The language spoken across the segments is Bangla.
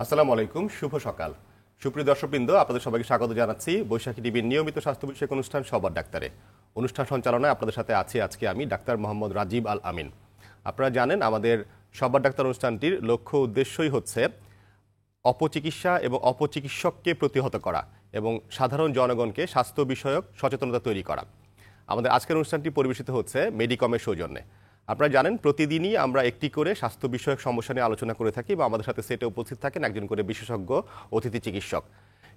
আসসালামু আলাইকুম, শুভ সকাল। সুপ্রিয় দর্শকবৃন্দ, আপনাদের সবাইকে স্বাগত জানাচ্ছি বৈশাখী টিভির নিয়মিত স্বাস্থ্য বিষয়ক অনুষ্ঠান সবার ডাক্তারে। অনুষ্ঠান সঞ্চালনায় আপনাদের সাথে আছি আজকে আমি ডাক্তার মোহাম্মদ রাজীব আল আমিন। আপনারা জানেন আমাদের সবার ডাক্তার অনুষ্ঠানটির লক্ষ্য উদ্দেশ্যই হচ্ছে অপচিকিৎসা এবং অপচিকিৎসককে প্রতিহত করা এবং সাধারণ জনগণকে স্বাস্থ্য বিষয়ক সচেতনতা তৈরি করা। আমাদের আজকের অনুষ্ঠানটি পরিবেশিত হচ্ছে মেডিকমের সৌজন্যে। আপনারা জানেন প্রতিদিনই আমরা একটি করে স্বাস্থ্য বিষয়ক সমস্যা নিয়ে আলোচনা করে থাকি বা আমাদের সাথে সেটে উপস্থিত থাকেন একজন করে বিশেষজ্ঞ অতিথি চিকিৎসক।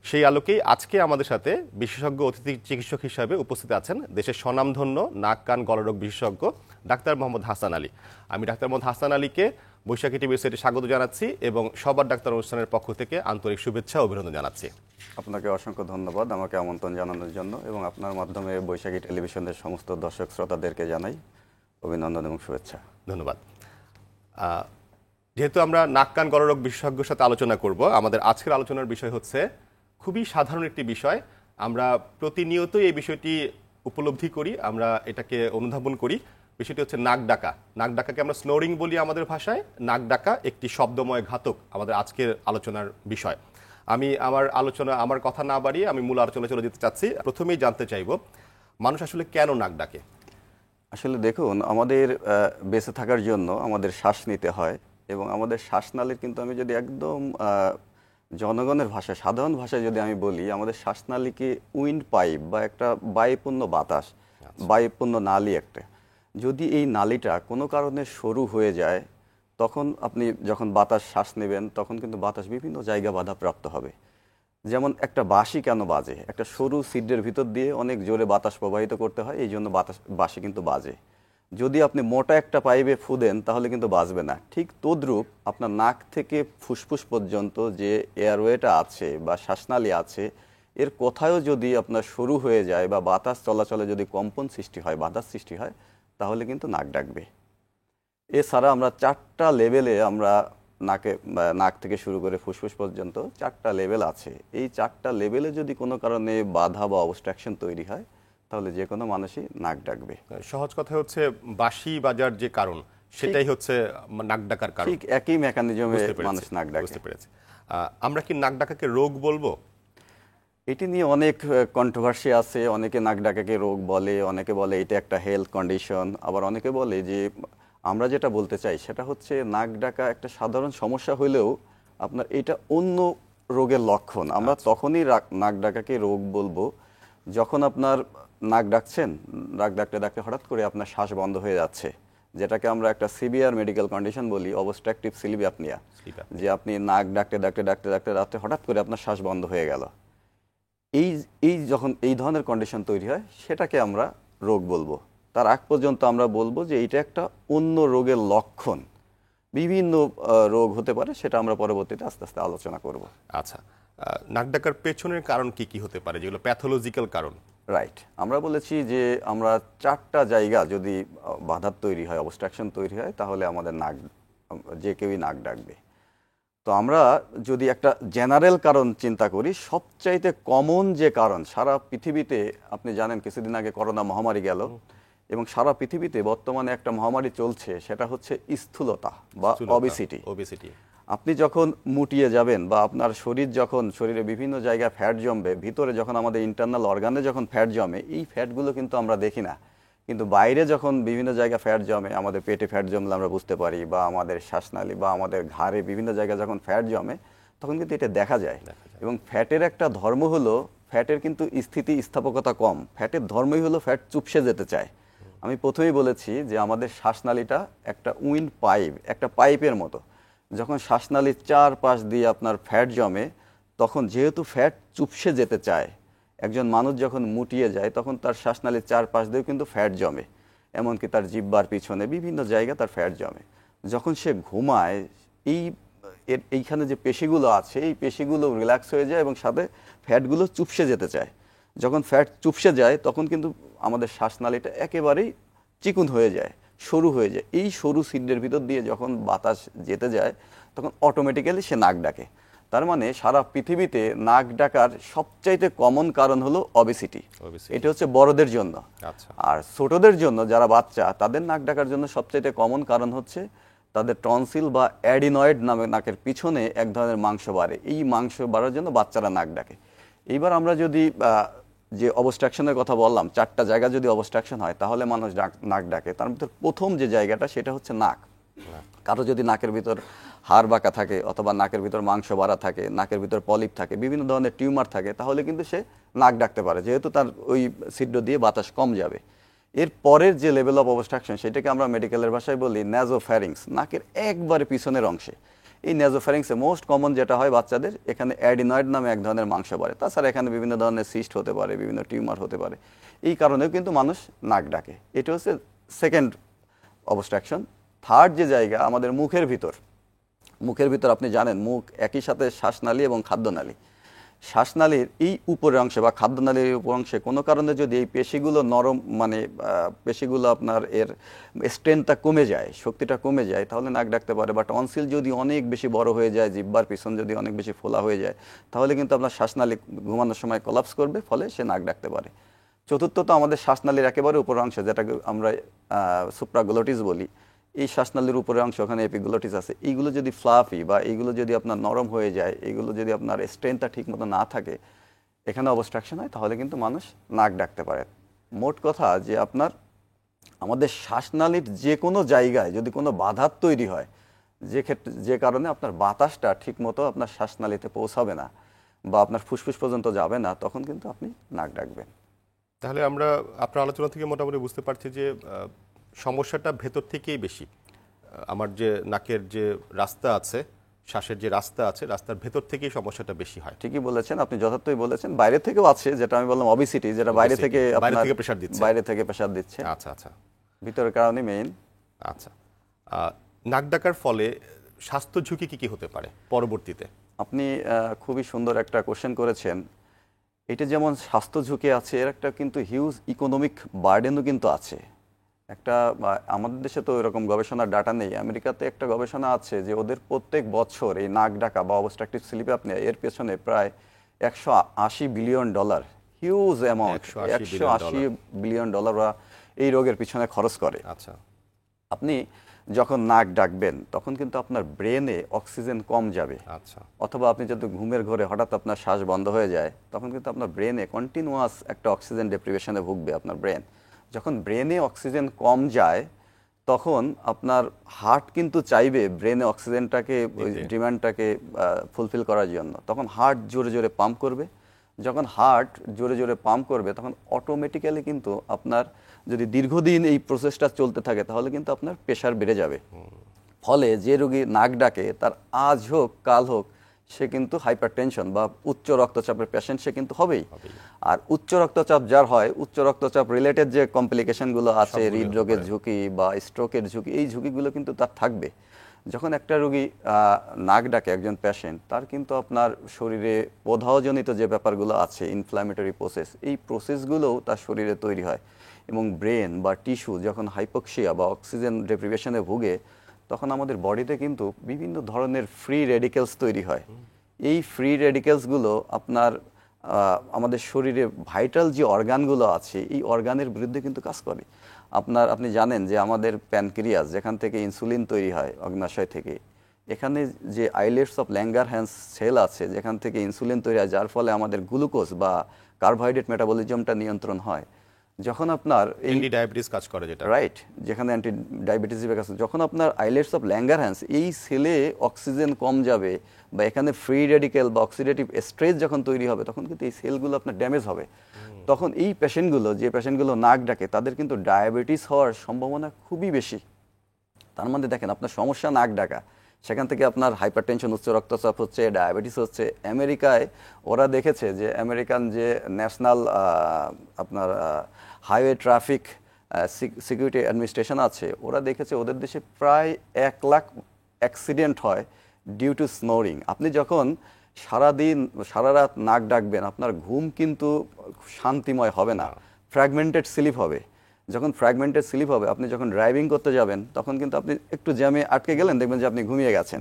সেই আলোকেই আজকে আমাদের সাথে বিশেষজ্ঞ অতিথি চিকিৎসক হিসাবে উপস্থিত আছেন দেশের স্বনামধন্য নাক কান গলারোগ বিশেষজ্ঞ ডাক্তার মোহাম্মদ হাসান আলী। আমি ডাক্তার মোহাম্মদ হাসান আলীকে বৈশাখী টিভির সেটে স্বাগত জানাচ্ছি এবং সবার ডাক্তার অনুষ্ঠানের পক্ষ থেকে আন্তরিক শুভেচ্ছা ও অভিনন্দন জানাচ্ছি। আপনাকে অসংখ্য ধন্যবাদ আমাকে আমন্ত্রণ জানানোর জন্য, এবং আপনার মাধ্যমে বৈশাখী টেলিভিশনের সমস্ত দর্শক শ্রোতাদেরকে জানাই অভিনন্দন এবং শুভেচ্ছা। ধন্যবাদ। যেহেতু আমরা নাক কান গলারোগ বিশেষজ্ঞের সাথে আলোচনা করব, আমাদের আজকের আলোচনার বিষয় হচ্ছে খুবই সাধারণ একটি বিষয়। আমরা প্রতিনিয়তই এই বিষয়টি উপলব্ধি করি, আমরা এটাকে অনুধাবন করি। বিষয়টি হচ্ছে নাক ডাকা। নাক ডাকাকে আমরা স্নোরিং বলি আমাদের ভাষায়। নাক ডাকা একটি শব্দময় ঘাতক আমাদের আজকের আলোচনার বিষয়। আমি আমার কথা না বাড়িয়ে আমি মূল আলোচনা চলে যেতে চাচ্ছি। প্রথমেই জানতে চাইব, মানুষ আসলে কেন নাক ডাকে? আসলে দেখুন, আমাদের বেঁচে থাকার জন্য আমাদের শ্বাস নিতে হয়, এবং আমাদের শ্বাসনালীর কিন্তু আমি যদি একদম জনগণের ভাষায় সাধারণ ভাষায় যদি আমি বলি, আমাদের শ্বাসনালীকে উইন্ড পাইপ বা একটা বায়ুপূর্ণ বাতাস, বায়ুপূর্ণ নালী একটা, যদি এই নালীটা কোনো কারণে সরু হয়ে যায়, তখন আপনি যখন বাতাস শ্বাস নেবেন তখন কিন্তু বাতাস বিভিন্ন জায়গা বাধাপ্রাপ্ত হবে। যেমন একটা বাঁশি কেন বাজে? একটা সরু ছিদ্রের ভিতর দিয়ে অনেক জোরে বাতাস প্রবাহিত করতে হয়, এই জন্য বাঁশি কিন্তু বাজে। যদি আপনি মোটা একটা পাইপে ফু দেন তাহলে কিন্তু বাজবে না। ঠিক তদ্রূপ আপনার নাক থেকে ফুসফুস পর্যন্ত যে এয়ারওয়েটা আছে বা শ্বাসনালী আছে, এর কোথাও যদি আপনার সরু হয়ে যায় বা বাতাস চলাচলে যদি কম্পন সৃষ্টি হয়, বাধার সৃষ্টি হয়, তাহলে কিন্তু নাক ডাকবে। এছাড়া আমরা 4টা লেভেলে আমরা নাক থেকে শুরু করে ফুসফুস পর্যন্ত 4টা লেভেল আছে। এই 4টা লেভেলে যদি কোনো কারণে বাধা বা অবস্ট্রাকশন তৈরি হয়, তাহলে যে কোনো মানুষই নাক ডাকবে। সহজ কথা হচ্ছে বাঁশি বাজার যে কারণ, সেটাই হচ্ছে নাক ডাকার কারণ। ঠিক একই মেকানিজমে মানুষ নাক ডাকে। বুঝতে পেরেছি। আমরা কি নাক ডাকাকে রোগ বলবো? এটি নিয়ে অনেক কন্ট্রোভার্সি আছে। অনেকে নাক ডাকাকে রোগ বলে, অনেকে বলে এটা একটা হেলথ কন্ডিশন, আবার অনেকে বলে যে আমরা যেটা বলতে চাই সেটা হচ্ছে নাক ডাকা একটা সাধারণ সমস্যা হলেও আপনার এটা অন্য রোগের লক্ষণ। আমরা তখনই নাক ডাকাকে রোগ বলবো যখন আপনার নাক ডাকছেন, নাক ডাকতে ডাকতে হঠাৎ করে আপনার শ্বাস বন্ধ হয়ে যাচ্ছে, যেটাকে আমরা একটা সিভিয়ার মেডিকেল কন্ডিশন বলি, অবস্ট্রাকটিভ স্লিপ অ্যাপনিয়া। যে আপনি নাক ডাকতে ডাকতে ডাকতে ডাকতে ডাকতে হঠাৎ করে আপনার শ্বাস বন্ধ হয়ে গেল, যখন এই ধরনের কন্ডিশন তৈরি হয় সেটাকে আমরা রোগ বলবো। তার আগ পর্যন্ত আমরা বলবো যে এটা একটা অন্য রোগের লক্ষণ। বিভিন্ন রোগ হতে পারে, সেটা আমরা পরবর্তীতে আস্তে আস্তে আলোচনা করব। আচ্ছা, নাক ডাকার পেছনের কারণ কি কি হতে পারে, যেগুলো প্যাথোলজিক্যাল কারণ? রাইট, আমরা বলেছি যে আমরা 4টা জায়গা যদি বাধা তৈরি হয়, অবস্ট্রাকশন তৈরি হয়, তাহলে আমাদের যে কেউই নাক ডাকবে। তো আমরা যদি একটা জেনারেল কারণ চিন্তা করি, সবচাইতে কমন যে কারণ সারা পৃথিবীতে, আপনি জানেন কিছুদিন আগে করোনা মহামারী গেল, এবং সারা পৃথিবীতে বর্তমানে একটা মহামারী চলছে, সেটা হচ্ছে স্থূলতা বা ওবেসিটি। আপনি যখন মুটিয়ে যাবেন বা আপনার শরীরে বিভিন্ন জায়গায় ফ্যাট জমবে, ভিতরে যখন আমাদের ইন্টারনাল অর্গানে যখন ফ্যাট জমে, এই ফ্যাটগুলো কিন্তু আমরা দেখি না, কিন্তু বাইরে যখন বিভিন্ন জায়গায় ফ্যাট জমে, আমাদের পেটে ফ্যাট জমলে আমরা বুঝতে পারি, বা আমাদের শ্বাসনালী বা আমাদের ঘাড়ে বিভিন্ন জায়গায় যখন ফ্যাট জমে, তখন কিন্তু এটা দেখা যায়। এবং ফ্যাটের একটা ধর্ম হলো, ফ্যাটের কিন্তু স্থিতিস্থাপকতা কম। ফ্যাটের ধর্মই হলো ফ্যাট চুপসে যেতে চায়। আমি প্রথমেই বলেছি যে আমাদের শ্বাসনালীটা একটা উইন্ড পাইপ, একটা পাইপের মতো। যখন শ্বাসনালীর 4 পাশ দিয়ে আপনার ফ্যাট জমে, তখন যেহেতু ফ্যাট চুপসে যেতে চায়, একজন মানুষ যখন মুটিয়ে যায় তখন তার শ্বাসনালীর 4 পাশ দিয়েও কিন্তু ফ্যাট জমে, এমনকি তার জিহ্বার পিছনে বিভিন্ন জায়গায় তার ফ্যাট জমে। যখন সে ঘুমায়, এইখানে যে পেশিগুলো আছে, এই পেশিগুলো রিল্যাক্স হয়ে যায় এবং সাথে ফ্যাটগুলো চুপসে যেতে চায়। যখন ফ্যাট চুপসে যায় তখন কিন্তু আমাদের শ্বাসনালীটা একেবারেই চিকুন হয়ে যায়, সরু হয়ে যায়। এই সরু ছিদ্রের ভিতর দিয়ে যখন বাতাস যেতে যায়, তখন অটোমেটিক্যালি সে নাক ডাকে। তার মানে সারা পৃথিবীতে নাক ডাকার সবচাইতে কমন কারণ হলো ওবেসিটি। এটা হচ্ছে বড়দের জন্য। আর ছোটদের জন্য, যারা বাচ্চা, তাদের নাক ডাকার জন্য সবচাইতে কমন কারণ হচ্ছে তাদের টনসিল বা অ্যাডিনয়েড নামে নাকের পিছনে এক ধরনের মাংস বাড়ে, এই মাংস বাড়ার জন্য বাচ্চারা নাক ডাকে। এইবার আমরা যদি যে অবস্ট্রাকশনের কথা বললাম, 4টা জায়গা যদি অবস্ট্রাকশন হয় তাহলে মানুষ নাক ডাকে। তার ভিতর প্রথম যে জায়গাটা সেটা হচ্ছে নাক। কারো যদি নাকের ভিতর হাড় বাঁকা থাকে অথবা নাকের ভিতর মাংস বাড়া থাকে, নাকের ভিতর পলিপ থাকে, বিভিন্ন ধরনের টিউমার থাকে, তাহলে কিন্তু সে নাক ডাকতে পারে, যেহেতু তার ওই ছিদ্র দিয়ে বাতাস কম যাবে। এর পরের যে লেভেল অফ অবস্ট্রাকশন সেটাকে আমরা মেডিকেলের ভাষায় বলি ন্যাজোফ্যারিংস, নাকের একবারে পিছনের অংশে। এই ন্যাজোফ্যারিংসে মোস্ট কমন যেটা হয় বাচ্চাদের, এখানে অ্যাডিনয়েড নামে এক ধরনের মাংস বাড়ে। তাছাড়া এখানে বিভিন্ন ধরনের সিস্ট হতে পারে, বিভিন্ন টিউমার হতে পারে, এই কারণেও কিন্তু মানুষ নাক ডাকে। এটা হচ্ছে সেকেন্ড অবস্ট্রাকশন। থার্ড যে জায়গা আমাদের মুখের ভিতর, মুখের ভিতর আপনি জানেন মুখ একই সাথে শ্বাসনালী এবং খাদ্যনালী। শ্বাসনালীর এই উপরের অংশে বা খাদ্যনালীর উপর অংশে কোনো কারণে যদি এই পেশিগুলো নরম, মানে পেশিগুলো আপনার এর স্ট্রেংথটা কমে যায়, শক্তিটা কমে যায়, তাহলে নাক ডাকতে পারে। বা টনসিল যদি অনেক বেশি বড় হয়ে যায়, জিহ্বার পিছন যদি অনেক বেশি ফোলা হয়ে যায়, তাহলে কিন্তু আপনার শ্বাসনালী ঘুমানোর সময় কোলাপস করবে, ফলে সে নাক ডাকতে পারে। চতুর্থত আমাদের শ্বাসনালীর একেবারে উপরের অংশ, যেটা আমরা সুপ্রাগ্লোটিস বলি, এই শ্বাসনালীর উপরের অংশ, ওখানে এপিগ্লোটিস আছে, এইগুলো যদি ফ্লাফি বা এইগুলো যদি আপনার নরম হয়ে যায়, এইগুলো যদি আপনার স্ট্রেংথটা ঠিক মতো না থাকে, এখানে অবস্ট্রাকশন হয়, তাহলে কিন্তু মানুষ নাক ডাকতে পারে। মোট কথা যে আপনার আমাদের শ্বাসনালীর যে কোনো জায়গায় যদি কোনো বাধা তৈরি হয়, যে কারণে আপনার বাতাসটা ঠিক মতো আপনার শ্বাসনালীতে পৌঁছাবে না বা আপনার ফুসফুস পর্যন্ত যাবে না, তখন কিন্তু আপনি নাক ডাকবেন। তাহলে আমরা আপনার আলোচনা থেকে মোটামুটি বুঝতে পারছি যে সমস্যাটা ভেতর থেকেই বেশি। আমার যে নাকের যে রাস্তা আছে, শ্বাসের যে রাস্তা আছে, রাস্তার ভেতর থেকেই সমস্যাটা বেশি হয়। ঠিকই বলেছেন, আপনি যথার্থই বলেছেন। বাইরে থেকেও আছে, যেটা আমি বললাম অবিসিটি, যেটা বাইরে থেকে প্রেসার দিচ্ছে। বাইরে থেকে প্রেসার দিচ্ছে। আচ্ছা আচ্ছা, ভিতরের কারণে মেইন। আচ্ছা, নাক ডাকার ফলে স্বাস্থ্য ঝুঁকি কি কি হতে পারে পরবর্তীতে? আপনি খুবই সুন্দর একটা কোশ্চেন করেছেন। এটা যেমন স্বাস্থ্য ঝুঁকি আছে, এর একটা কিন্তু হিউজ ইকোনমিক বার্ডেনও কিন্তু আছে। একটা আমাদের দেশে তো এরকম গবেষণার ডাটা নেই, আমেরিকাতে একটা গবেষণা আছে যে ওদের প্রত্যেক বছর এই নাক ডাকা বা অবস্ট্রাকটিভ স্লিপ আপনিয়া, এর পেছনে প্রায় $180 বিলিয়ন, হিউজ অ্যামাউন্ট, $180 বিলিয়ন ওরা এই রোগের পিছনে খরচ করে। আচ্ছা, আপনি যখন নাক ডাকবেন তখন কিন্তু আপনার ব্রেনে অক্সিজেন কম যাবে। আচ্ছা, অথবা আপনি যদি ঘুমের ঘরে হঠাৎ আপনার শ্বাস বন্ধ হয়ে যায়, তখন কিন্তু আপনার ব্রেনে কন্টিনিউয়াস একটা অক্সিজেন ডেপ্রিভেশনে ভুগবে আপনার ব্রেন। যখন ব্রেনে অক্সিজেন কম যায়, তখন আপনার হার্ট কিন্তু চাইবে ব্রেনে অক্সিজেনটাকে, ওই ডিমান্ডটাকে ফুলফিল করার জন্য। তখন হার্ট জোরে জোরে পাম্প করবে। যখন হার্ট জোরে জোরে পাম্প করবে, তখন অটোমেটিক্যালি কিন্তু আপনার, যদি দীর্ঘদিন এই প্রসেসটা চলতে থাকে, তাহলে কিন্তু আপনার প্রেশার বেড়ে যাবে। ফলে যে রোগী নাক ডাকে, তার আজ হোক কাল হোক, সে কিন্তু হাইপারটেনশন বা উচ্চ রক্তচাপের পেশেন্ট সে কিন্তু হবেই। আর উচ্চ রক্তচাপ যার হয়, উচ্চ রক্তচাপ রিলেটেড যে কমপ্লিকেশনগুলো আছে, হৃদরোগের ঝুঁকি বা স্ট্রোকের ঝুঁকি, এই ঝুঁকিগুলো কিন্তু তার থাকবে। যখন একটা রোগী নাক ডাকে, একজন পেশেন্ট, তার কিন্তু আপনার শরীরে প্রদাহজনিত যে ব্যাপারগুলো আছে, ইনফ্ল্যামেটরি প্রসেস, এই প্রসেসগুলোও তার শরীরে তৈরি হয়। এবং ব্রেন বা টিস্যু যখন হাইপোক্সিয়া বা অক্সিজেন ডেপ্রিভেশনে ভুগে, তখন আমাদের বডিতে কিন্তু বিভিন্ন ধরনের ফ্রি রেডিক্যালস তৈরি হয়। এই ফ্রি রেডিক্যালসগুলো আপনার আমাদের শরীরে ভাইটাল যে অর্গানগুলো আছে, এই অর্গানের বিরুদ্ধে কিন্তু কাজ করে। আপনি জানেন যে আমাদের প্যানক্রিয়াস, যেখান থেকে ইনসুলিন তৈরি হয় অগ্নাশয় থেকে, এখানে যে আইলেটস অফ ল্যাঙ্গারহ্যান্স সেল আছে, যেখান থেকে ইনসুলিন তৈরি হয়, যার ফলে আমাদের গ্লুকোজ বা কার্বোহাইড্রেট মেটাবলিজমটা নিয়ন্ত্রণ হয়। যখন আপনার অ্যান্টি ডায়াবেটিস কাজ করে, যেটা রাইট, যেখানে অ্যান্টি ডায়াবেটিস কাজ, যখন আপনার আইলেটস অফ ল্যাঙ্গারহ্যান্স, এই সেলে অক্সিজেন কম যাবে বা এখানে ফ্রি রেডিক্যাল বা অক্সিডেটিভ স্ট্রেস যখন তৈরি হবে, তখন কিন্তু এই সেলগুলো আপনার ড্যামেজ হবে। তখন এই পেশেন্টগুলো নাক ডাকে, তাদের কিন্তু ডায়াবেটিস হওয়ার সম্ভাবনা খুবই বেশি। তার মধ্যে দেখেন, আপনার সমস্যা নাক ডাকা, সেখান থেকে আপনার হাইপারটেনশন, উচ্চ রক্তচাপ হচ্ছে, ডায়াবেটিস হচ্ছে। আমেরিকায় ওরা দেখেছে যে আমেরিকান যে ন্যাশনাল আপনার হাইওয়ে ট্রাফিক সিকিউরিটি অ্যাডমিনিস্ট্রেশন আছে, ওরা দেখেছে ওদের দেশে প্রায় 1 লাখ অ্যাক্সিডেন্ট হয় ডিউ টু স্নোরিং। আপনি যখন সারাদিন সারা রাত নাক ডাকবেন, আপনার ঘুম কিন্তু শান্তিময় হবে না, ফ্র্যাগমেন্টেড স্লিপ হবে। যখন ফ্র্যাগমেন্টেড স্লিপ হবে, আপনি যখন ড্রাইভিং করতে যাবেন, তখন কিন্তু আপনি একটু জ্যামে আটকে গেলেন, দেখবেন যে আপনি ঘুমিয়ে গেছেন,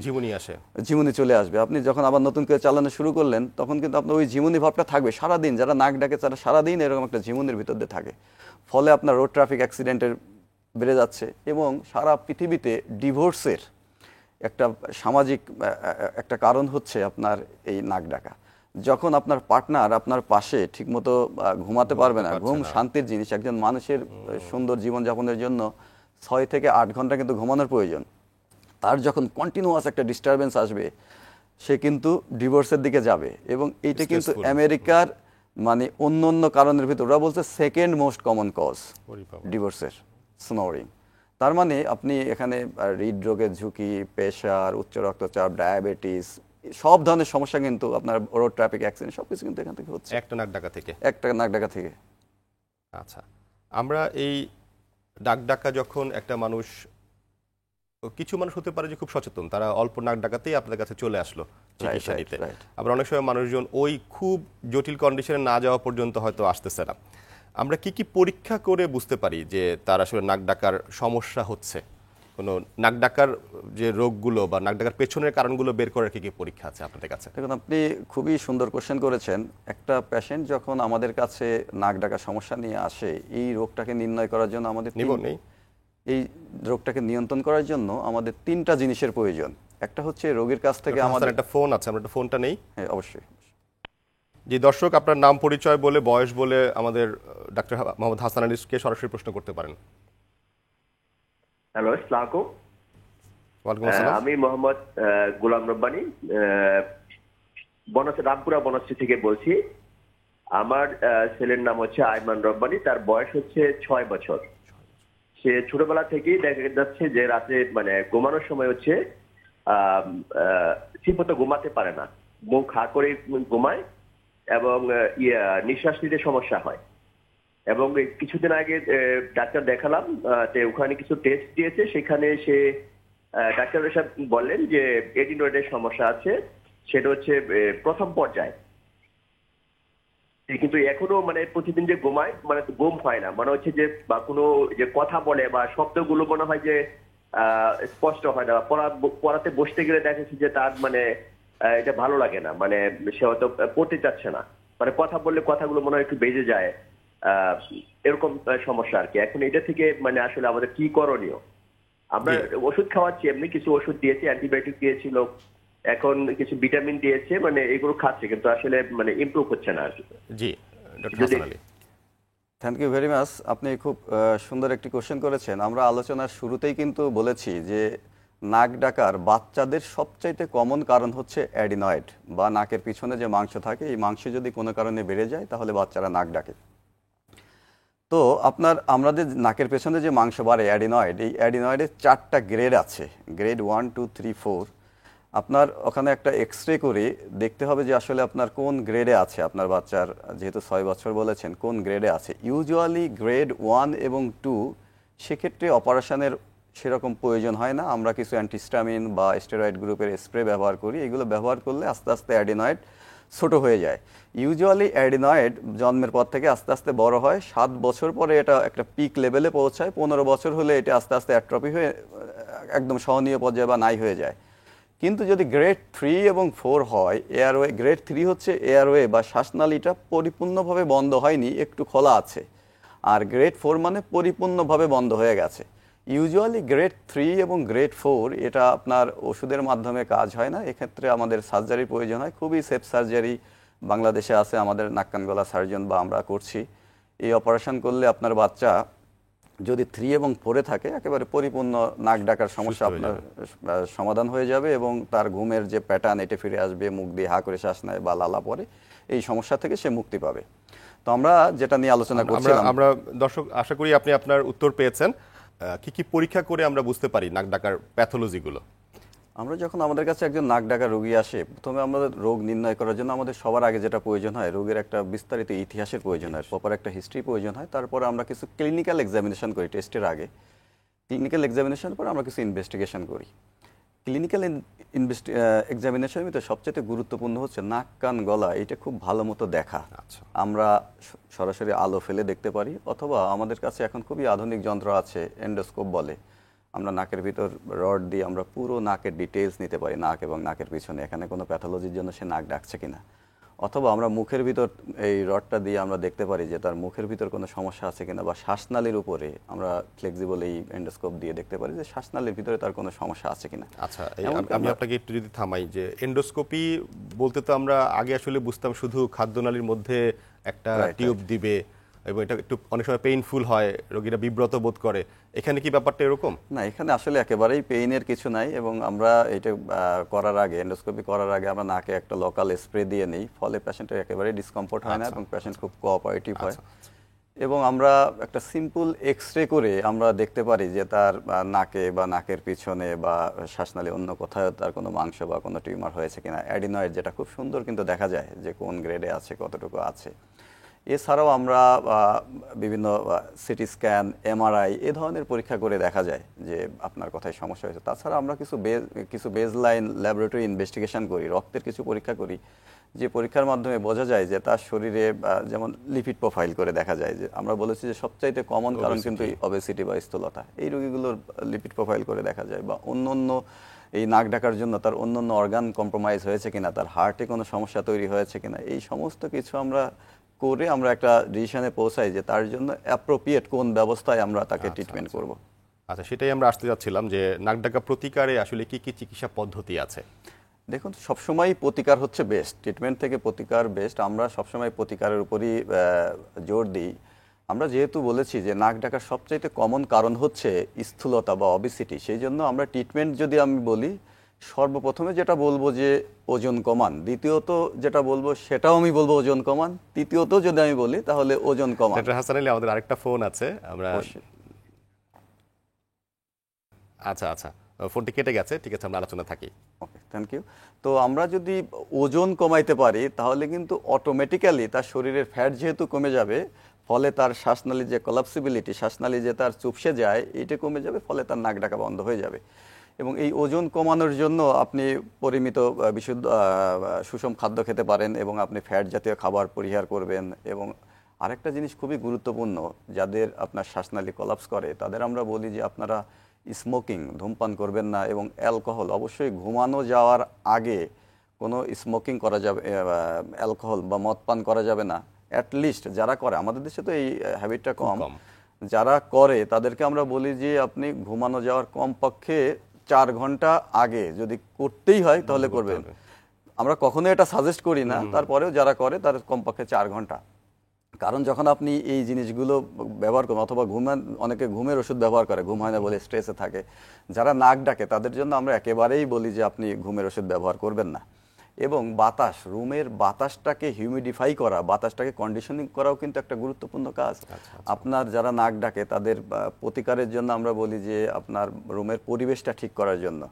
ঝিমুনি চলে আসবে। আপনি যখন আবার নতুন করে চালানো শুরু করলেন, তখন কিন্তু আপনার ওই ঝিমুনি ভাবটা থাকবে সারাদিন। যারা নাক ডাকে তারা সারাদিন এরকম একটা ঝিমুনির ভিতর দিয়ে থাকে। ফলে আপনার রোড ট্রাফিক অ্যাক্সিডেন্টের বেড়ে যাচ্ছে। এবং সারা পৃথিবীতে ডিভোর্সের একটা সামাজিক একটা কারণ হচ্ছে আপনার এই নাক ডাকা। যখন আপনার পার্টনার আপনার পাশে ঠিকমতো ঘুমাতে পারবে না, ঘুম শান্তির জিনিস, একজন মানুষের সুন্দর জীবনযাপনের জন্য 6 থেকে 8 ঘন্টা কিন্তু ঘুমানোর প্রয়োজন। তার যখন কন্টিনিউয়াস একটা ডিস্টারবেন্স আসবে, সে কিন্তু ডিভোর্সের দিকে যাবে। এবং এইটা কিন্তু আমেরিকার মানে অন্য অন্য কারণের ভিতর ওরা বলছে সেকেন্ড মোস্ট কমন কজ ডিভোর্সের স্নোরিং। তার মানে আপনি এখানে হৃদরোগের ঝুঁকি, প্রেশার, উচ্চ রক্তচাপ, ডায়াবেটিস, সব ধরনের সমস্যা কিন্তু আপনার রোড ট্রাফিক অ্যাক্সিডেন্ট সবকিছু কিন্তু এখান থেকে হচ্ছে একটা নাক ডাকা থেকে। একটা নাক ডাকা থেকে। আচ্ছা, আমরা এই ডাক ডাকা যখন একটা মানুষ, কিছু মানুষ হতে পারে যে খুব সচেতন, তারা অল্প নাক ডাকাতেই আপনাদের কাছে চলে আসলো চিকিৎসা নিতে। আবার অনেক সময় মানুষজন ওই খুব জটিল কন্ডিশনে না যাওয়া পর্যন্ত হয়তো আসতেছে না। আমরা কি কি পরীক্ষা করে বুঝতে পারি যে তার আসলে নাক ডাকার সমস্যা হচ্ছে? কোনো নাক ডাকার যে রোগগুলো বা নাক ডাকার পেছনের কারণগুলো বের করার কি কি পরীক্ষা আছে আপনাদের কাছে? দেখুন, আপনি খুবই সুন্দর কোশ্চেন করেছেন। একটা পেশেন্ট যখন আমাদের কাছে নাক ডাকার সমস্যা নিয়ে আসে, এই রোগটাকে নির্ণয় করার জন্য আমাদের এই রোগটাকে নিয়ন্ত্রণ করার জন্য আমাদের 3টা জিনিসের প্রয়োজন। একটা হচ্ছে রোগীর কাছ থেকে আমাদের একটা ফোন আছে, আমরা একটা ফোনটা নেই। হ্যাঁ, অবশ্যই। জি দর্শক, আপনার নাম, পরিচয় বলে, বয়স বলে আমাদের ডাক্তার মোহাম্মদ হাসান আলীকে সরাসরি প্রশ্ন করতে পারেন। হ্যালো, আসসালামু আলাইকুম। ওয়ালাইকুম আসসালাম। আমি মোহাম্মদ গোলাম রব্বানী, রামপুরা বনশ্রী থেকে বলছি। আমার ছেলের নাম হচ্ছে আইমান রব্বানী, তার বয়স হচ্ছে 6 বছর। সে ছোটবেলা থেকেই দেখা যাচ্ছে যে রাতে মানে ঘুমানোর সময় হচ্ছে ঠিকমতো ঘুমাতে পারে না, মুখ হা করে ঘুমায় এবং নিঃশ্বাস নিতে সমস্যা হয়। এবং কিছুদিন আগে ডাক্তার দেখালাম, ওখানে কিছু টেস্ট দিয়েছে, সেখানে সে ডাক্তার সাহেব বললেন যে এডিনয়েডের সমস্যা আছে, সেটা হচ্ছে প্রথম পর্যায়ে। কিন্তু এখনো মানে প্রতিদিন যে ঘুমায়, মানে ঘুম হয় না, মনে হচ্ছে যে বা কোনো যে কথা বলে বা শব্দগুলো মনে হয় যে স্পষ্ট হয় না। পড়াতে বসতে গেলে দেখেছি যে তার মানে এটা ভালো লাগে না, মানে সে হয়তো পড়তে চাচ্ছে না, মানে কথা বললে কথাগুলো মনে হয় একটু বেজে যায়, এরকম সমস্যা আর কি। এখন এটা থেকে মানে আসলে আমাদের কি করণীয়? আমরা ওষুধ খাওয়াচ্ছি, এমনি কিছু ওষুধ দিয়েছি, অ্যান্টিবায়োটিক দিয়েছিল, এখন কিছু ভিটামিন দিয়েছে, মানে এগুলো খাচ্ছে, কিন্তু আসলে মানে ইমপ্রুভ হচ্ছে না আর কি। জি doctor Hasan Ali, thank you very much. আপনি খুব সুন্দর একটি কোশ্চেন করেছেন। আমরা আলোচনার শুরুতেই কিন্তু বলেছি যে নাক ডাকার বাচ্চাদের সবচাইতে কমন কারণ হচ্ছে অ্যাডিনয়েড বা নাকের পিছনে যে মাংস থাকে, এই মাংস যদি কোনো কারণে বেড়ে যায় তাহলে বাচ্চারা নাক ডাকে। তো আমাদের নাকের পেছনে যে মাংস বাড়ে অ্যাডিনয়েড, এই অ্যাডিনয়েডের 4টা গ্রেড আছে, গ্রেড 1, 2, 3, 4। আপনার ওখানে একটা এক্সরে করে দেখতে হবে যে আসলে আপনার কোন গ্রেডে আছে আপনার বাচ্চার, যেহেতু 6 বছর বলেছেন, কোন গ্রেডে আছে। ইউজুয়ালি গ্রেড 1 এবং 2, সেক্ষেত্রে অপারেশনের সেরকম প্রয়োজন হয় না। আমরা কিছু অ্যান্টিস্টামিন বা স্টেরয়েড গ্রুপের স্প্রে ব্যবহার করি। এগুলো ব্যবহার করলে আস্তে আস্তে অ্যাডিনয়েড ছোট হয়ে যায়। ইউজুয়ালি অ্যাডিনয়েড জন্মের পর থেকে আস্তে আস্তে বড় হয়, 7 বছর পরে এটা একটা পিক লেভেলে পৌঁছায়, 15 বছর হলে এটা আস্তে আস্তে অ্যাট্রফি হয়ে একদম সহনীয় পর্যায়ে বা নাই হয়ে যায়। কিন্তু যদি গ্রেড 3 এবং 4 হয়, এয়ারওয়ে, গ্রেড 3 হচ্ছে এয়ারওয়ে বা শ্বাসনালীটা পরিপূর্ণভাবে বন্ধ হয়নি, একটু খোলা আছে। আর গ্রেড 4 মানে পরিপূর্ণভাবে বন্ধ হয়ে গেছে। ইউজুয়ালি গ্রেড 3 এবং গ্রেড 4 এটা আপনার ওষুধের মাধ্যমে কাজ হয় না, এক্ষেত্রে আমাদের সার্জারির প্রয়োজন হয়। খুবই সেফ সার্জারি বাংলাদেশে আছে, আমাদের নাক কান গলা সার্জন বা আমরা করছি। এই অপারেশন করলে আপনার বাচ্চা যদি 3 এবং 4-এ থাকে, একেবারে পরিপূর্ণ নাক ডাকার সমস্যা আপনার সমাধান হয়ে যাবে এবং তার ঘুমের যে প্যাটার্ন, এটা ফিরে আসবে, মুখ দিয়ে হা করে শ্বাস নেয় বা লালা পড়ে, এই সমস্যা থেকে সে মুক্তি পাবে। তো আমরা যেটা নিয়ে আলোচনা করছিলাম, আমরা দর্শক আশা করি আপনি আপনার উত্তর পেয়েছেন। কি কি পরীক্ষা করে আমরা বুঝতে পারি নাক ডাকার প্যাথোলজিগুলো? আমরা যখন আমাদের কাছে একজন নাক ডাকা রোগী আসে, প্রথমে আমাদের রোগ নির্ণয় করার জন্য আমাদের সবার আগে যেটা প্রয়োজন হয়, রোগের একটা বিস্তারিত ইতিহাসের প্রয়োজন হয়, প্রপার একটা হিস্ট্রি প্রয়োজন হয়। তারপরে আমরা কিছু ক্লিনিক্যাল এক্সামিনেশন করি টেস্টের আগে। ক্লিনিক্যাল এক্সামিনেশনের পরে আমরা কিছু ইনভেস্টিগেশন করি। ক্লিনিক্যাল এক্সামিনেশনের ভিতরে সবচেয়ে গুরুত্বপূর্ণ হচ্ছে নাক কান গলা, এটা খুব ভালো মতো দেখা। আমরা সরাসরি আলো ফেলে দেখতে পারি, অথবা আমাদের কাছে এখন খুবই আধুনিক যন্ত্র আছে, এন্ডোস্কোপ বলে। আমরা নাকের ভিতর রড দিয়ে আমরা পুরো নাকের ডিটেলস নিতে পারি, নাক এবং নাকের পিছনে, এখানে কোনো প্যাথোলজির জন্য সে নাক ডাকছে কিনা। অথবা আমরা মুখের ভিতর এই রডটা দিয়ে আমরা দেখতে পারি যে তার মুখের ভিতর কোনো সমস্যা আছে কিনা, বা শ্বাসনালীর উপরে আমরা ফ্লেক্সিবল এই এন্ডোস্কোপ দিয়ে দেখতে পারি যে শ্বাসনালীর ভিতরে তার কোনো সমস্যা আছে কিনা। আচ্ছা, আমি আপনাকে একটু যদি থামাই, যে এন্ডোস্কোপি বলতে তো আমরা আগে আসলে বুঝতাম শুধু খাদ্যনালীর মধ্যে একটা টিউব দিবে এবং এটা একটু অনেক সময় পেইনফুল হয়, রোগীরা বিব্রত বোধ করে। এখানে কি ব্যাপারটা এরকম? না, এখানে আসলে একেবারেই পেইনের কিছু নাই, এবং আমরা এটা করার আগে, এন্ডোস্কোপি করার আগে আমরা নাকে একটা লোকাল স্প্রে দিয়ে নিই, ফলে পেশেন্টের একেবারেই ডিসকমফোর্ট হয় না এবং পেশেন্ট খুব কোঅপারেটিভ হয়। এবং আমরা একটা সিম্পল এক্সরে করে আমরা দেখতে পারি যে তার নাকে বা নাকের পিছনে বা শ্বাসনালী অন্য কোথাও তার কোনো মাংস বা কোনো টিউমার হয়েছে কিনা, অ্যাডিনয়েড, যেটা খুব সুন্দর কিন্তু দেখা যায় যে কোন গ্রেডে আছে, কতটুকু আছে। এছাড়াও আমরা বিভিন্ন সিটি স্ক্যান, এমআরআই এ ধরনের পরীক্ষা করে দেখা যায় যে আপনার কোথায় সমস্যা হয়েছে। তাছাড়া আমরা কিছু বেজলাইন ল্যাবরেটরি ইনভেস্টিগেশন করি, রক্তের কিছু পরীক্ষা করি, যে পরীক্ষার মাধ্যমে বোঝা যায় যে তার শরীরে যেমন লিপিড প্রোফাইল করে দেখা যায়, যে আমরা বলেছি যে সবচাইতে কমন কারণ কিন্তু অবেসিটি বা স্থূলতা, এই রোগীগুলোর লিপিড প্রোফাইল করে দেখা যায়। বা অন্য এই নাক ডাকার জন্য তার অন্য অর্গান কম্প্রোমাইজ হয়েছে কিনা, তার হার্টে কোনো সমস্যা তৈরি হয়েছে কিনা, এই সমস্ত কিছু আমরা করে আমরা একটা ডিসিশনে পৌঁছাই যে তার জন্য অ্যাপ্রোপ্রিয়েট কোন ব্যবস্থায় আমরা তাকে ট্রিটমেন্ট করব। আচ্ছা, সেটাই আমরা আসতে যাচ্ছিলাম যে নাক ডাকা প্রতিকারে আসলে কি কি চিকিৎসা পদ্ধতি আছে? দেখুন, সবসময় প্রতিকার হচ্ছে বেস্ট, ট্রিটমেন্ট থেকে প্রতিকার বেস্ট। আমরা সবসময় প্রতিকারের উপরই জোর দিই। আমরা যেহেতু বলেছি যে নাক ডাকার সবচাইতে কমন কারণ হচ্ছে স্থূলতা বা অবিসিটি, সেই জন্য আমরা ট্রিটমেন্ট যদি আমি বলি, সর্বপ্রথমে যেটা বলবো যে ওজন কমান, দ্বিতীয়ত যেটা বলবো সেটাও আমি বলবো ওজন কমান, তৃতীয়ত যদি আমি বলি তাহলে ওজন কমান। ডক্টর হাসান আলী, আমাদের আরেকটা ফোন আছে, আমরা আচ্ছা ফোনটি কেটে গেছে, ঠিক আছে, আমরা আলোচনা থাকি। ওকে, থ্যাংক ইউ। তো আমরা যদি ওজন কমাইতে পারি তাহলে কিন্তু অটোমেটিক্যালি তার শরীরের ফ্যাট যেহেতু কমে যাবে, ফলে তার শ্বাসনালীর যে কলাপসিবিলিটি, শ্বাসনালী যে তার চুপসে যায়, এটা কমে যাবে, ফলে তার নাক ডাকা বন্ধ হয়ে যাবে। এবং এই ওজন কমানোর জন্য আপনি পরিমিত বিশুদ্ধ সুষম খাদ্য খেতে পারেন, এবং আপনি ফ্যাট জাতীয় খাবার পরিহার করবেন। এবং আরেকটা জিনিস খুবই গুরুত্বপূর্ণ, যাদের আপনার শ্বাসনালী কলাপস করে তাদের আমরা বলি যে আপনারা স্মোকিং, ধূমপান করবেন না, এবং অ্যালকোহল অবশ্যই ঘুমানো যাওয়ার আগে কোনো স্মোকিং করা যাবে, অ্যালকোহল বা মদ পান করা যাবে না। অ্যাটলিস্ট যারা করে, আমাদের দেশে তো এই হ্যাবিটটা কম, যারা করে তাদেরকে আমরা বলি যে আপনি ঘুমানো যাওয়ার কমপক্ষে 4 ঘন্টা আগে যদি করতেই হয় তাহলে করবেন। আমরা কখনো এটা সাজেস্ট করি না, তারপরেও যারা করে তার কমপক্ষে 4 ঘন্টা। কারণ যখন আপনি এই জিনিসগুলো ব্যবহার করেন, অথবা অনেকে ঘুমের ওষুধ ব্যবহার করে, ঘুম হয় না বলে স্ট্রেসে থাকে, যারা নাক ডাকে তাদের জন্য আমরা একেবারেই বলি যে আপনি ঘুমের ওষুধ ব্যবহার করবেন না। এবং বাতাস, রুমের বাতাসটাকে হিউমিডিফাই করা, বাতাসটাকে কন্ডিশনিং করাও কিন্তু একটা গুরুত্বপূর্ণ কাজ। আপনার যারা নাক ডাকে তাদের প্রতিকারের জন্য আমরা বলি যে আপনার রুমের পরিবেশটা ঠিক করার জন্য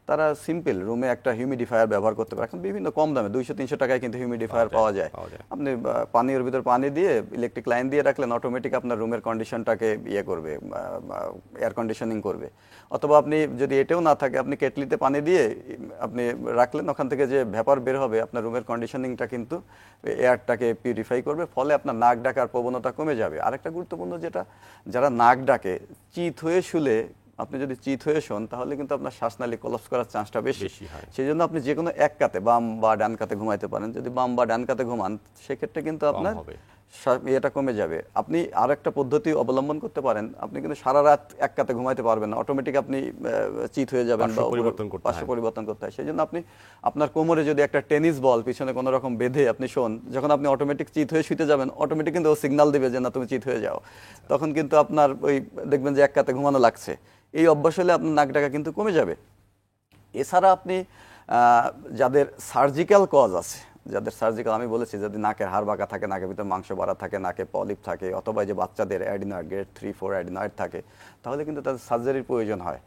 তারা সিম্পল রুমে একটা হিউমিডিফায়ার ব্যবহার করতে পারে। এখন বিভিন্ন কম দামে 200-300 টাকায় কিন্তু হিউমিডিফায়ার পাওয়া যায়। আপনি পানির ভিতর পানি দিয়ে ইলেকট্রিক লাইন দিয়ে রাখলেন, অটোমেটিক আপনার রুমের কন্ডিশনটাকে করবে, এয়ার কন্ডিশনিং করবে। অথবা আপনি যদি এটাও না থাকে, আপনি কেটলিতে পানি দিয়ে আপনি রাখলেন, ওখান থেকে যে ভ্যাপার বের হবে আপনার রুমের কন্ডিশনিংটা কিন্তু এয়ারটাকে পিউরিফাই করবে, ফলে আপনার নাক ডাকার প্রবণতা কমে যাবে। আরেকটা গুরুত্বপূর্ণ যেটা, যারা নাক ডাকে চিত হয়ে শুলে, আপনি যদি চিত হয়ে শোন তাহলে কিন্তু আপনার শ্বাসনালী কলাপস করার চান্সটা বেশি হয়। সেই জন্য আপনি যে কোনো এক কাতে, বাম বা ডান কাতে ঘুমাইতে পারেন। যদি বাম বা ডান কাতে ঘুমান সেক্ষেত্রে কিন্তু আপনার এটা কমে যাবে। আপনি আর একটা পদ্ধতি অবলম্বন করতে পারেন, আপনি কিন্তু সারা রাত এক কাতে ঘুমাইতে পারবেন না, অটোমেটিক আপনি চিত হয়ে যাবেন বা পার্শ্ব পরিবর্তন করতে হয়। সেই জন্য আপনি আপনার কোমরে যদি একটা টেনিস বল পিছনে কোনো রকম বেঁধে আপনি শোন, যখন আপনি অটোমেটিক চিত হয়ে শুতে যাবেন, অটোমেটিক কিন্তু ও সিগন্যাল দিবে যে না তুমি চিত হয়ে যাও। তখন কিন্তু আপনার ওই দেখবেন যে এক কাতে ঘুমানো লাগছে। এই অভ্যাস হলে আপনার নাক ডাকা কিন্তু কমে যাবে। এছাড়া আপনি যাদের সার্জিক্যাল কজ আছে, যাদের সার্জিক্যাল, আমি বলেছি যদি নাকের হাড় বাঁকা থাকে, নাকের ভিতরে মাংস বাড়া থাকে, নাকে পলিপ থাকে, অথবা যে বাচ্চাদের অ্যাডিনয়েড গ্রেড 3-4 অ্যাডিনয়েড থাকে, তাহলে কিন্তু তাদের সার্জারির প্রয়োজন হয়।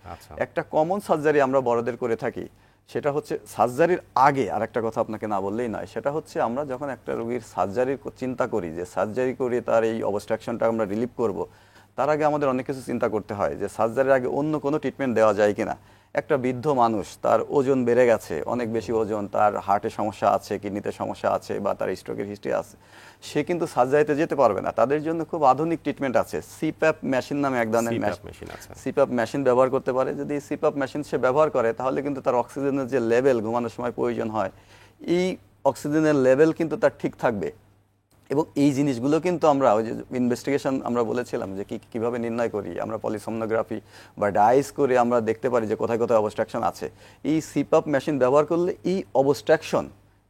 একটা কমন সার্জারি আমরা বড়দের করে থাকি, সেটা হচ্ছে সার্জারির আগে। আর একটা কথা আপনাকে না বললেই নয়, সেটা হচ্ছে আমরা যখন একটা রোগীর সার্জারির চিন্তা করি, যে সার্জারি করে তার এই অবস্ট্রাকশনটা আমরা রিলিভ করব, তার আগে আমাদের অনেক কিছু চিন্তা করতে হয় যে সার্জারির আগে অন্য কোনো ট্রিটমেন্ট দেওয়া যায় কিনা। একটা বৃদ্ধ মানুষ, তার ওজন বেড়ে গেছে, অনেক বেশি ওজন, তার হার্টের সমস্যা আছে, কিডনিতে সমস্যা আছে, বা তার স্ট্রোকের হিস্ট্রি আছে, সে কিন্তু সার্জারিতে যেতে পারবে না। তাদের জন্য খুব আধুনিক ট্রিটমেন্ট আছে, সিপ্যাপ মেশিন নামে এক ধরনের সিপ্যাপ মেশিন ব্যবহার করতে পারে। যদি সিপ্যাপ মেশিন সে ব্যবহার করে তাহলে কিন্তু তার অক্সিজেনের যে লেভেল ঘুমানোর সময় প্রয়োজন হয়, এই অক্সিজেনের লেভেল কিন্তু তার ঠিক থাকবে। এবং এই জিনিসগুলো কিন্তু আমরা ওই যে ইনভেস্টিগেশন আমরা বলেছিলাম যে কিভাবে নির্ণয় করি, আমরা পলিসোমনোগ্রাফি বা ডাইস করে আমরা দেখতে পারি যে কোথায় কোথায় অবস্ট্রাকশন আছে। এই সিপাপ মেশিন ব্যবহার করলে এই অবস্ট্রাকশন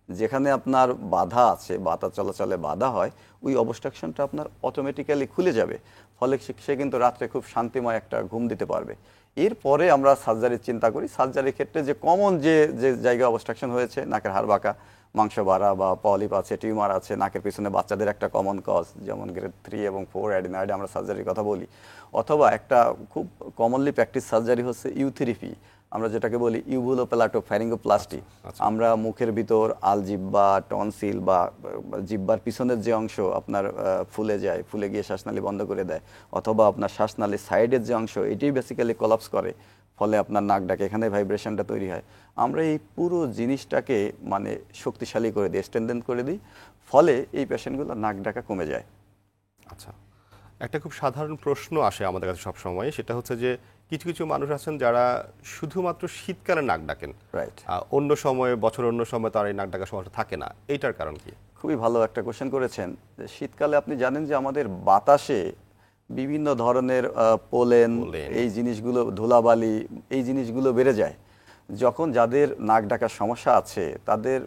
যেখানে আপনার বাধা আছে, বাতাস চলাচলে বাধা হয়, ওই অবস্ট্রাকশনটা আপনার অটোমেটিক্যালি খুলে যাবে। ফলে সে কিন্তু রাত্রে খুব শান্তিময় একটা ঘুম দিতে পারবে। এরপরে আমরা সার্জারির চিন্তা করি। সার্জারির ক্ষেত্রে যে কমন যে যে জায়গায় অবস্ট্রাকশন হয়েছে, নাকের হাড় বাঁকা, মাংস বাড়া বা পলিপ আছে, টিউমার আছে, নাকের পিছনে বাচ্চাদের একটা কমন কজ যেমন গ্রেড 3 এবং 4 অ্যাডিনয়েডে আমরা সার্জারির কথা বলি। অথবা একটা খুব কমনলি প্র্যাকটিস সার্জারি হচ্ছে ইউথেরাপি, আমরা যেটাকে বলি ইউভুলোপ্যালাটো ফ্যারিঙ্গোপ্লাস্টি। আমরা মুখের ভিতর আলজিব্বা, টনসিল বা জিব্বার পিছনের যে অংশ আপনার ফুলে যায়, ফুলে গিয়ে শ্বাসনালী বন্ধ করে দেয়, অথবা আপনার শ্বাসনালীর সাইডের যে অংশ এটাই বেসিক্যালি কোলাপস করে, ফলে আপনার নাক ডাকে, এখানে ভাইব্রেশনটা তৈরি হয়। আমরা এই পুরো জিনিসটাকে মানে শক্তিশালী করে দিই, স্ট্রেনথেন করে দিই, ফলে এই পেশেন্টগুলো নাক ডাকা কমে যায়। আচ্ছা, একটা খুব সাধারণ প্রশ্ন আসে আমাদের কাছে সবসময়, সেটা হচ্ছে যে কিছু কিছু মানুষ আছেন যারা শুধুমাত্র শীতকালে নাক ডাকেন, রাইট। অন্য সময়ে, বছর অন্য সময় তার এই নাক ডাকার সমস্যা থাকে না, এইটার কারণ কি? খুবই ভালো একটা কোশ্চেন করেছেন। যে শীতকালে আপনি জানেন যে আমাদের বাতাসে বিভিন্ন ধরনের পোলেন, এই জিনিসগুলো, ধুলাবালি, এই জিনিসগুলো বেড়ে যায়। যখন যাদের নাক ডাকার সমস্যা আছে তাদের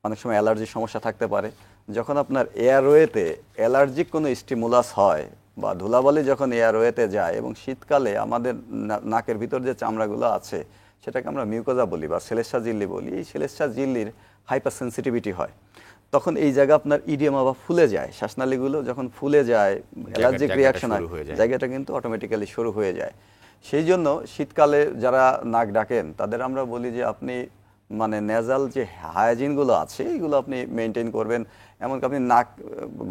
অনেক সময় অ্যালার্জির সমস্যা থাকতে পারে। যখন আপনার এয়ারওয়েতে অ্যালার্জিক কোনো স্টিমুলাস হয় বা ধুলাবালি যখন এয়ারওয়েতে যায়, এবং শীতকালে আমাদের নাকের ভিতর যে চামড়াগুলো আছে সেটাকে আমরা মিউকোজা বলি বা সেলেস্টা জিল্লি বলি, এই সেলেস্টা জিল্লির হাইপার সেন্সিটিভিটি হয়। তখন এই জায়গা আপনার ইডিয়ামা বা ফুলে যায়, শ্বাসনালীগুলো যখন ফুলে যায়, অ্যালার্জিক রিয়াকশন হয়, জায়গাটা কিন্তু অটোমেটিক্যালি শুরু হয়ে যায়। সেই জন্য শীতকালে যারা নাক ডাকেন তাদের আমরা বলি যে আপনি মানে নেজাল যে হাইজিনগুলো আছে এইগুলো আপনি মেনটেন করবেন। এমনকি আপনি নাক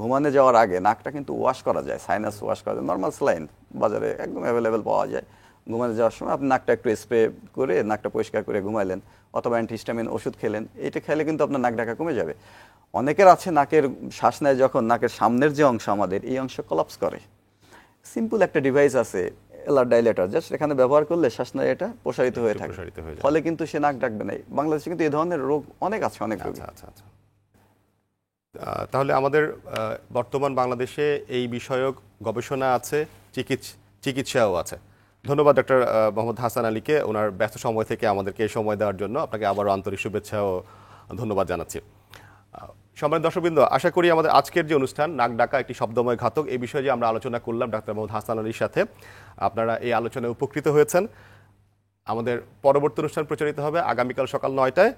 ঘুমানো যাওয়ার আগে নাকটা কিন্তু ওয়াশ করা যায়, সাইনাস ওয়াশ করা যায়, নর্মাল স্যালাইন বাজারে একদম অ্যাভেলেবেল পাওয়া যায়। ঘুমানো যাওয়ার সময় আপনি নাকটা একটু স্প্রে করে নাকটা পরিষ্কার করে ঘুমাইলেন, অথবা অ্যান্টিহিস্টামিন ওষুধ খেলেন, এটা খেলে কিন্তু আপনার নাক ডাকা কমে যাবে। অনেকের আছে নাকের শ্বাস নেয় যখন নাকের সামনের যে অংশ আমাদের, এই অংশ কোলাপস করে। সিম্পল একটা ডিভাইস আছে এলার ডাইলেটর, জাস্ট এখানে ব্যবহার করলে শ্বাসনালী এটা প্রসারিত হয়ে থাকে, ফলে কিন্তু সে নাক ডাকবে না। বাংলাদেশে কিন্তু এই ধরনের রোগ অনেক আছে, অনেক রোগ। আচ্ছা, তাহলে আমাদের বর্তমান বাংলাদেশে এই বিষয়ক গবেষণা আছে, চিকিৎসাও আছে। ধন্যবাদ ডক্টর মোহাম্মদ হাসান আলীকে ওনার ব্যস্ত সময় থেকে আমাদেরকে এই সময় দেওয়ার জন্য। আপনাকে আবারও আন্তরিক শুভেচ্ছা ও ধন্যবাদ জানাচ্ছি। সম্মানিত দর্শকবৃন্দ, আশা করি আমাদের আজকের যে অনুষ্ঠান নাক ডাকা একটি শব্দময় ঘাতক, এই বিষয়ে যে আমরা আলোচনা করলাম ডক্টর মোহাম্মদ হাসান আলীর সাথে, আপনারা এই আলোচনায় উপকৃত হয়েছেন। আমাদের পরবর্তী অনুষ্ঠান প্রচারিত হবে আগামীকাল সকাল 9টায়।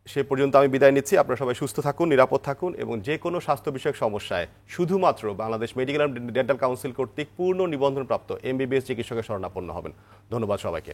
সে পর্যন্ত আমি বিদায় নিচ্ছি। আপনারা সবাই সুস্থ থাকুন, নিরাপদ থাকুন এবং যে কোনো স্বাস্থ্য বিষয়ক সমস্যায় শুধুমাত্র Bangladesh medical and dental council কর্তৃক পূর্ণ নিবন্ধনপ্রাপ্ত MBBS চিকিৎসকের শরণাপন্ন হবেন। ধন্যবাদ সবাইকে।